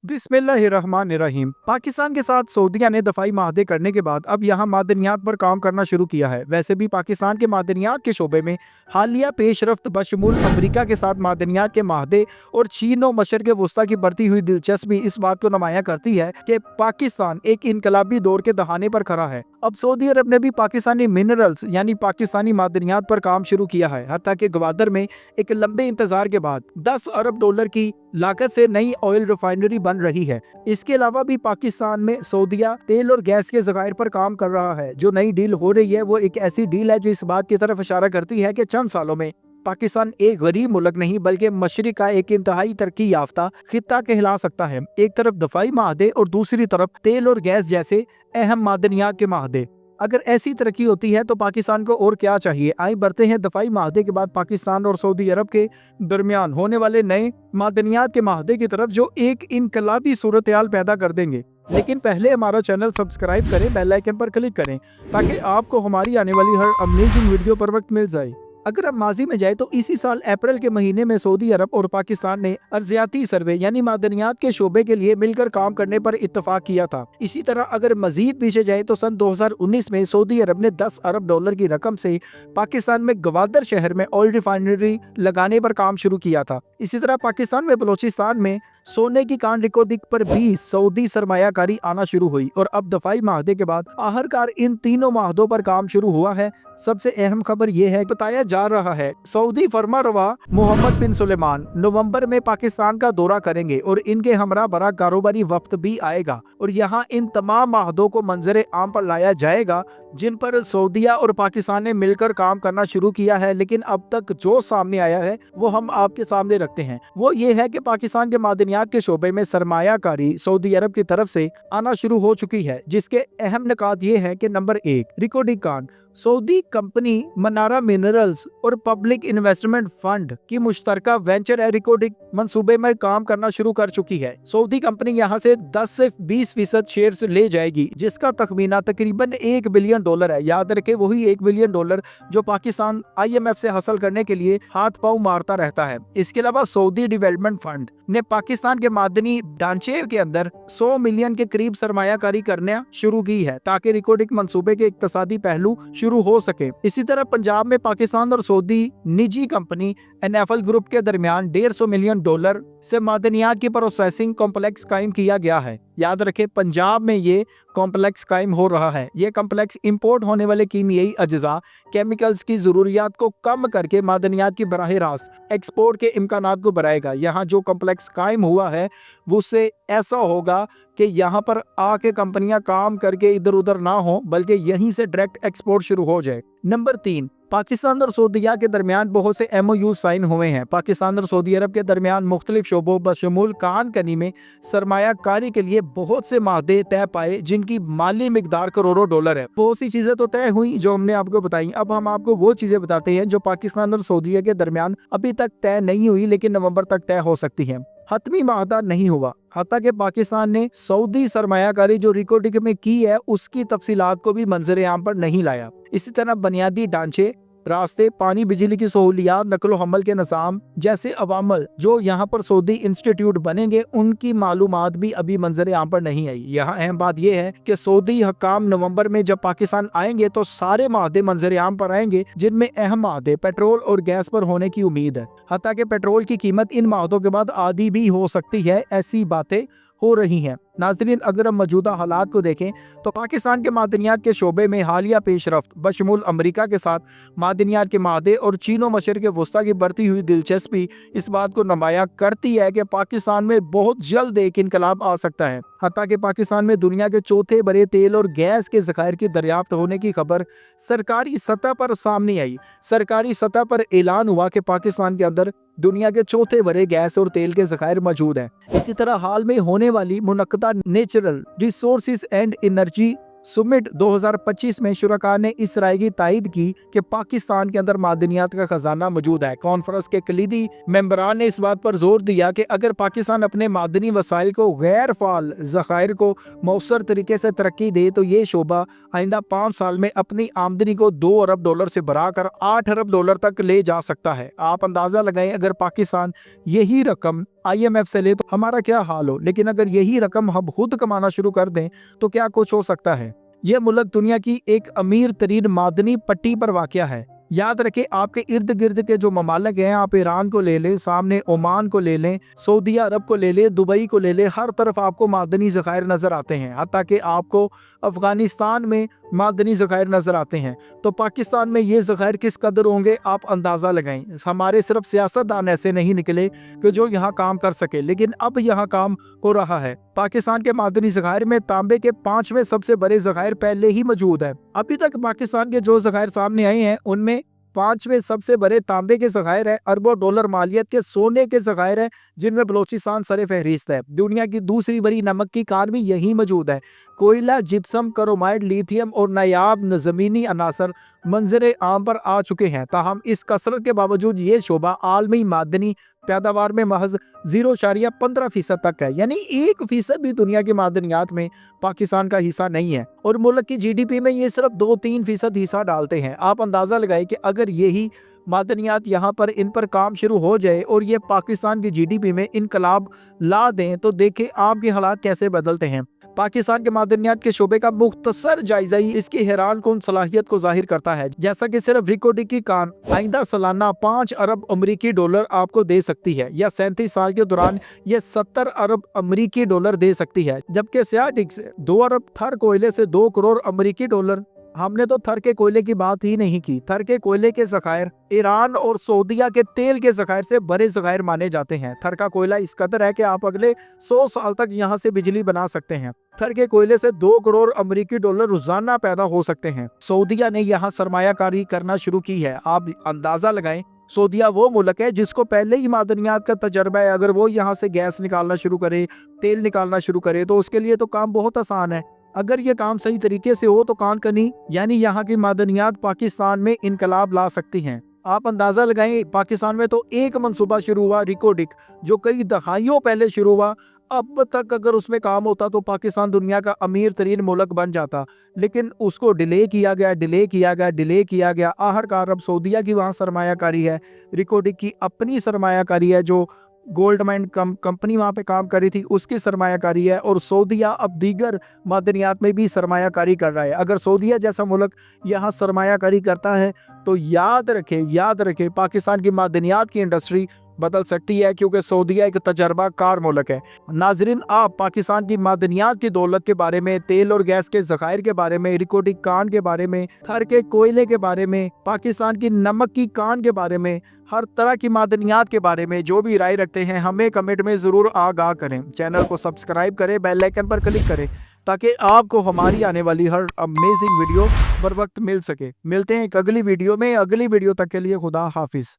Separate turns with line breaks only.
बिस्मिल्लाहिर्रहमानिर्रहीम। पाकिस्तान के साथ सऊदीया ने दफाई माहदे करने के बाद अब यहाँ मादनियात पर काम करना शुरू किया है। वैसे भी पाकिस्तान के मादनियात के शोबे में हालिया पेशरफ्त बशमूल अमरीका के साथ मादनियात के माहदे और चीन और मशरक़ वस्ता की बढ़ती हुई दिलचस्पी इस बात को नुमाया करती है कि पाकिस्तान एक इनकलाबी दौर के दहाने पर खड़ा है। अब सऊदी अरब ने भी पाकिस्तानी मिनरल्स यानी पाकिस्तानी मादनियात पर काम शुरू किया है। हत्ता कि ग्वादर में एक लंबे इंतजार के बाद 10 अरब डॉलर की लागत से नई ऑयल रिफाइनरी बन रही है। इसके अलावा भी पाकिस्तान में सऊदीया तेल और गैस के ज़खायर पर काम कर रहा है। जो नई डील हो रही है वो एक ऐसी डील है जो इस बात की तरफ इशारा करती है कि चंद सालों में पाकिस्तान एक गरीब मुल्क नहीं बल्कि मशरिक का एक इंतहाई तरक्की याफ्ता खित्ता कहला सकता है। एक तरफ दफाई माहदे और दूसरी तरफ तेल और गैस जैसे अहम मादनियात के माहदे। अगर ऐसी तरक्की होती है तो पाकिस्तान को और क्या चाहिए। आइए बढ़ते हैं दफाई माहदे के बाद पाकिस्तान और सऊदी अरब के दरमियान होने वाले नए मादनियात के माहदे की तरफ, जो एक इनकलाबी सूरत-ए-हाल पैदा कर देंगे। लेकिन पहले हमारा चैनल सब्सक्राइब करें, बेल आइकन पर क्लिक करें ताकि आपको हमारी आने वाली हर अमेजिंग वीडियो पर वक्त मिल जाए। अगर अब माजी में जाए तो इसी साल अप्रैल के महीने में सऊदी अरब और पाकिस्तान ने अर्जियाती सर्वे यानी मादनियात के शोबे के लिए मिलकर काम करने पर इत्तफाक किया था। इसी तरह अगर मजीद पीछे जाए तो सन 2019 में सऊदी अरब ने 10 अरब डॉलर की रकम से पाकिस्तान में ग्वादर शहर में ऑयल रिफाइनरी लगाने पर काम शुरू किया था। इसी तरह पाकिस्तान में बलोचिस्तान में सोने की कान रिकॉर्डिंग पर भी सऊदी सरमायाकारी आना शुरू हुई और अब दफाई माहदे के बाद आखिरकार इन तीनों माहदों पर काम शुरू हुआ है। सबसे अहम खबर यह है, बताया जा रहा है सऊदी फरमारवा मोहम्मद बिन सुलेमान नवंबर में पाकिस्तान का दौरा करेंगे और इनके हमरा बड़ा कारोबारी वफ्द भी आएगा और यहाँ इन तमाम माहदों को मंजरे आम पर लाया जाएगा जिन पर सऊदीया और पाकिस्तान ने मिलकर काम करना शुरू किया है। लेकिन अब तक जो सामने आया है वो हम आपके सामने रखते हैं। वो ये है कि पाकिस्तान के मादनियात के शोबे में सरमायाकारी सऊदी अरब की तरफ से आना शुरू हो चुकी है, जिसके अहम निकात ये है कि नंबर 1, रिकॉर्डिंग कांड। सऊदी कंपनी मनारा मिनरल्स और पब्लिक इन्वेस्टमेंट फंड की मुश्तरका वेंचर रिकॉर्डिंग मंसूबे में काम करना शुरू कर चुकी है। सऊदी कंपनी यहाँ से 10 से 20% शेयर्स ले जाएगी, जिसका तखमीना तकरीबन $1 बिलियन है। याद रखें, वही $1 बिलियन जो पाकिस्तान IMF से हासिल करने के लिए हाथ पांव मारता रहता है। इसके अलावा सऊदी डेवलपमेंट फंड ने पाकिस्तान के मादनी ढांचे के अंदर 100 मिलियन के करीब सरमायाकारी करना शुरू की है ताकि रिकॉर्डिंग मंसूबे के इक्तसादी पहलू शुरू हो सके। इसी तरह पंजाब में पाकिस्तान और सऊदी निजी कंपनी NFL ग्रुप के दरमियान $150 मिलियन से मादनियात की प्रोसेसिंग कॉम्प्लेक्स कायम किया गया है। याद रखें, पंजाब में ये कॉम्प्लेक्स कायम हो रहा है। ये कॉम्प्लेक्स इंपोर्ट होने वाले कीमियाई अज्जा केमिकल्स की जरूरियात को कम करके मादनियात की बराह रास्त एक्सपोर्ट के इम्कानात को बढ़ाएगा। यहाँ जो कॉम्प्लेक्स कायम हुआ है वो उससे ऐसा होगा कि यहाँ पर आके कंपनियां काम करके इधर उधर ना हो, बल्कि यहीं से डायरेक्ट एक्सपोर्ट शुरू हो जाए। नंबर 3, पाकिस्तान और सऊदीया के दरमियान बहुत से MOU साइन हुए हैं। पाकिस्तान और सऊदी अरब के दरमियान मुख्तलिफ शोबों बशमूल कान कनी में सरमायाकारी के लिए बहुत से माहदे तय पाए जिनकी माली मिकदार करोड़ों डॉलर है। बहुत सी चीजें तो तय हुई जो हमने आपको बताई। अब हम आपको वो चीजें बताते हैं जो पाकिस्तान और सऊदीया के दरमियान अभी तक तय नहीं हुई लेकिन नवंबर तक तय हो सकती है। हतमी माहदा नहीं हुआ, हत्ता कि पाकिस्तान ने सऊदी सरमायाकारी जो रिकॉर्डिंग में की है उसकी तफसीलात को भी मंजर आम पर नहीं लाया। इसी तरह बुनियादी ढांचे, रास्ते, पानी, बिजली की सहूलियात, नकलो हमल के निज़ाम जैसे अवामल जो यहाँ पर सऊदी इंस्टीट्यूट बनेंगे उनकी मालूमात भी अभी मंजर आम पर नहीं आई। यहाँ अहम बात यह है कि सऊदी हकाम नवंबर में जब पाकिस्तान आएंगे तो सारे माहदे मंजर आम पर आएंगे जिनमें अहम माहदे पेट्रोल और गैस पर होने की उम्मीद है। हत्ता कि पेट्रोल की कीमत इन माहदों के बाद आधी भी हो सकती है, ऐसी बातें हो रही हैं। नाज़रीन, अगर हम मौजूदा हालात को देखें तो पाकिस्तान के मादनियात के शोबे में हालिया पेशरफ्त बशमूल अमरीका के साथ मादनियात के माहदे और चीन और मशरक़ वस्ता की बढ़ती हुई दिलचस्पी इस बात को नुमाया करती है कि पाकिस्तान में बहुत जल्द एक इनकलाब आ सकता है। हत्ता कि पाकिस्तान में दुनिया के चौथे बड़े तेल और गैस के ज़खायर की दरियाफ्त होने की खबर सरकारी सतह पर सामने आई। सरकारी सतह पर ऐलान हुआ कि पाकिस्तान के अंदर दुनिया के चौथे बड़े गैस और तेल के ज़खायर मौजूद हैं। इसी तरह हाल में होने वाली मुनक्कदा natural resources and energy summit 2025 में शुरका ने इस राय की तायद की कि पाकिस्तान के अंदर मादनियात का खजाना मौजूद है। कॉन्फ्रेंस के कलीदी मेंबरान ने इस बात पर जोर दिया कि अगर पाकिस्तान अपने मादनी वसाइल को गैर फाल ज़खायर को मौसर तरीके से तरक्की दे तो ये शोबा आइंदा 5 साल में अपनी आमदनी को $2 अरब से बढ़ाकर $8 अरब तक ले जा सकता है। आप अंदाज़ा लगाएं, अगर पाकिस्तान यही रकम IMF से ले तो हमारा क्या हाल हो, लेकिन अगर यही रकम हम खुद कमाना शुरू कर दें तो क्या कुछ हो सकता है। यह मुल्क दुनिया की एक अमीर तरीन मादनी पट्टी पर वाक़या है। याद रखें, आपके इर्द गिर्द के जो ममालिक हैं, आप ईरान को ले लें, सामने ओमान को ले लें, सऊदी अरब को ले लें, दुबई को ले लें, हर तरफ आपको मादनी ज़खायर नज़र आते हैं। हत्ता कि आपको अफ़गानिस्तान में मादनी ज़खायर नज़र आते हैं। तो पाकिस्तान में ये ज़खायर किस कदर होंगे, आप अंदाज़ा लगाएं। हमारे सिर्फ सियासतदान ऐसे नहीं निकले कि जो यहाँ काम कर सके, लेकिन अब यहाँ काम हो रहा है। पाकिस्तान के मादनी ज़खायर में तांबे के 5वें सबसे बड़े ज़खायर पहले ही मौजूद है। अभी तक पाकिस्तान के जो ज़खायर सामने आए हैं उनमें 5वें सबसे बड़े तांबे के ज़खायर है, अरबों डॉलर मालियत के सोने के ज़खायर है, जिनमें बलोचिस्तान सरे फहरिस्त है। दुनिया की दूसरी बड़ी नमक की खान भी यही मौजूद है। कोयला, जिप्सम, क्रोमाइड, लिथियम और नायाब ज़मीनी अनासर मंजर आम पर आ चुके हैं। ताहम इस कसरत के बावजूद ये शोबा आलमी मादनी पैदावार में महज 0.15% तक है, यानी 1% भी दुनिया की मादनियात में पाकिस्तान का हिस्सा नहीं है। और मुल्क की GDP में ये सिर्फ 2-3% हिस्सा डालते हैं। आप अंदाज़ा लगाएं कि अगर यही मादनियात यहाँ पर इन पर काम शुरू हो जाए और ये पाकिस्तान की GDP में इनकलाब ला दें तो देखें आपके हालात कैसे बदलते हैं। पाकिस्तान के मादनियात के शोबे का मुख्तसर जायजा ही इसकी हैरान कुन सलाहियत को जाहिर करता है। जैसा कि सिर्फ रिकोडी की कान आइंदा सालाना 5 अरब अमरीकी डॉलर आपको दे सकती है, या 37 साल के दौरान ये 70 अरब अमरीकी डॉलर दे सकती है। जबकि सियाटिक से 2 अरब, थर कोयले से 2 करोड़ अमरीकी डॉलर। हमने तो थर के कोयले की बात ही नहीं की। थर के कोयले के ज़खायर ईरान और सऊदीया के तेल के ज़खायर से बड़े ज़खायर माने जाते हैं। थर का कोयला इस कदर है कि आप अगले 100 साल तक यहाँ से बिजली बना सकते हैं। थर के कोयले से 2 करोड़ अमरीकी डॉलर रोजाना पैदा हो सकते हैं। सऊदीया ने यहाँ सरमायाकारी करना शुरू की है। आप अंदाजा लगाएं, सऊदीया वो मुल्क है जिसको पहले ही मादनियात का तजर्बा है। अगर वो यहाँ से गैस निकालना शुरू करे, तेल निकालना शुरू करे, तो उसके लिए तो काम बहुत आसान है। अगर ये काम सही तरीके से हो तो कान कनी यानी यहाँ की मादनियात पाकिस्तान में इनकलाब ला सकती हैं। आप अंदाज़ा लगाएं, पाकिस्तान में तो एक मंसूबा शुरू हुआ रिकोडिक, जो कई दहाइयों पहले शुरू हुआ। अब तक अगर उसमें काम होता तो पाकिस्तान दुनिया का अमीर तरीन मुल्क बन जाता, लेकिन उसको डिले किया गया। आखिरकार अब सऊदीया की वहाँ सरमायाकारी है, रिकोडिक की अपनी सरमायाकारी है, जो गोल्ड माइन कंपनी वहाँ पे काम कर रही थी उसकी सरमायाकारी है, और सऊदीया अब दीगर मादनियात में भी सरमायाकारी कर रहा है। अगर सऊदीया जैसा मुल्क यहाँ सरमायाकारी करता है तो याद रखें पाकिस्तान की मादनियात की इंडस्ट्री बदल सकती है, क्योंकि सऊदीया एक तजर्बा कार मुल्क है। नाजरीन, आप पाकिस्तान की मादनियात की दौलत के बारे में, तेल और गैस के ज़खायर के बारे में, रिकोडिक कान के बारे में, थर के कोयले के बारे में, पाकिस्तान की नमक की कान के बारे में, हर तरह की मादनियात के बारे में जो भी राय रखते हैं हमें कमेंट में ज़रूर आगाह करें। चैनल को सब्सक्राइब करें, बेल आइकन पर क्लिक करें ताकि आपको हमारी आने वाली हर अमेजिंग वीडियो बर वक्त मिल सके। मिलते हैं एक अगली वीडियो में। अगली वीडियो तक के लिए खुदा हाफिज़।